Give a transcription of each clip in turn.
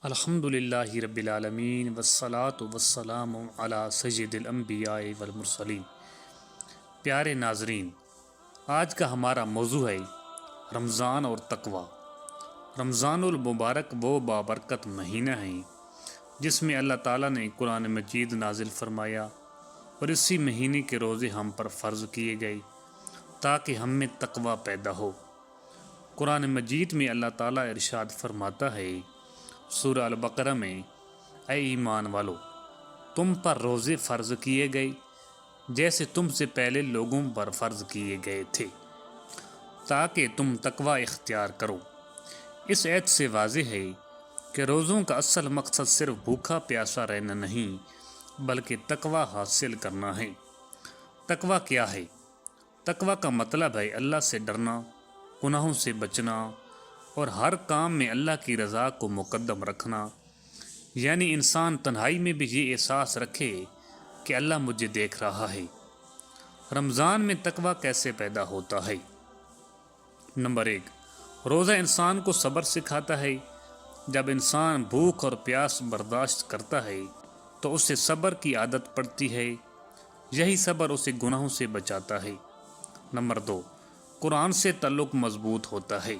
الحمد للہ رب العالمین والصلاة والسلام علی سید الانبیاء والمرسلین۔ پیارے ناظرین، آج کا ہمارا موضوع ہے رمضان اور تقوی۔ رمضان المبارک وہ بابرکت مہینہ ہے جس میں اللہ تعالیٰ نے قرآن مجید نازل فرمایا اور اسی مہینے کے روزے ہم پر فرض کیے گئے تاکہ ہم میں تقوی پیدا ہو۔ قرآن مجید میں اللہ تعالیٰ ارشاد فرماتا ہے سورہ البقرہ میں، اے ایمان والو، تم پر روزے فرض کیے گئے جیسے تم سے پہلے لوگوں پر فرض کیے گئے تھے تاکہ تم تقوی اختیار کرو۔ اس آیت سے واضح ہے کہ روزوں کا اصل مقصد صرف بھوکا پیاسا رہنا نہیں بلکہ تقوی حاصل کرنا ہے۔ تقوی کیا ہے؟ تقوی کا مطلب ہے اللہ سے ڈرنا، گناہوں سے بچنا اور ہر کام میں اللہ کی رضا کو مقدم رکھنا، یعنی انسان تنہائی میں بھی یہ احساس رکھے کہ اللہ مجھے دیکھ رہا ہے۔ رمضان میں تقوی کیسے پیدا ہوتا ہے؟ نمبر 1، روزہ انسان کو صبر سکھاتا ہے۔ جب انسان بھوک اور پیاس برداشت کرتا ہے تو اسے صبر کی عادت پڑتی ہے، یہی صبر اسے گناہوں سے بچاتا ہے۔ نمبر 2، قرآن سے تعلق مضبوط ہوتا ہے۔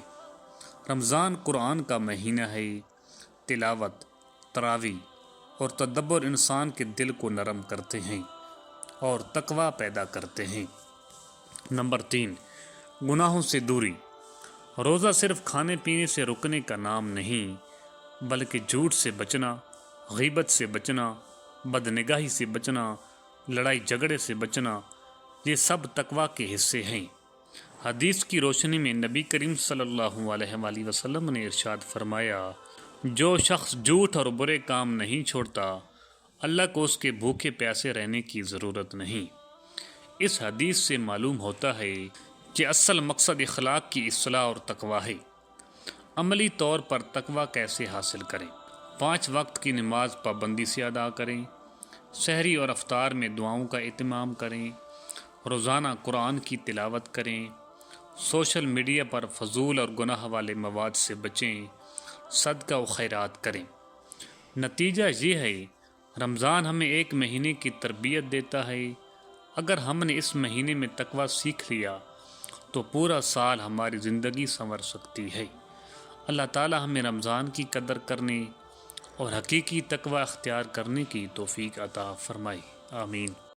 رمضان قرآن کا مہینہ ہے۔ تلاوت، تراویح اور تدبر انسان کے دل کو نرم کرتے ہیں اور تقوی پیدا کرتے ہیں۔ نمبر 3، گناہوں سے دوری۔ روزہ صرف کھانے پینے سے رکنے کا نام نہیں بلکہ جھوٹ سے بچنا، غیبت سے بچنا، بدنگاہی سے بچنا، لڑائی جھگڑے سے بچنا، یہ سب تقوی کے حصے ہیں۔ حدیث کی روشنی میں نبی کریم صلی اللہ علیہ وآلہ وسلم نے ارشاد فرمایا، جو شخص جھوٹ اور برے کام نہیں چھوڑتا، اللہ کو اس کے بھوکے پیاسے رہنے کی ضرورت نہیں۔ اس حدیث سے معلوم ہوتا ہے کہ اصل مقصد اخلاق کی اصلاح اور تقوی ہے۔ عملی طور پر تقوی کیسے حاصل کریں؟ 5 وقت کی نماز پابندی سے ادا کریں، سحری اور افطار میں دعاؤں کا اہتمام کریں، روزانہ قرآن کی تلاوت کریں، سوشل میڈیا پر فضول اور گناہ والے مواد سے بچیں، صدقہ و خیرات کریں۔ نتیجہ یہ ہے، رمضان ہمیں ایک مہینے کی تربیت دیتا ہے۔ اگر ہم نے اس مہینے میں تقوی سیکھ لیا تو پورا سال ہماری زندگی سنور سکتی ہے۔ اللہ تعالی ہمیں رمضان کی قدر کرنے اور حقیقی تقوی اختیار کرنے کی توفیق عطا فرمائے۔ آمین۔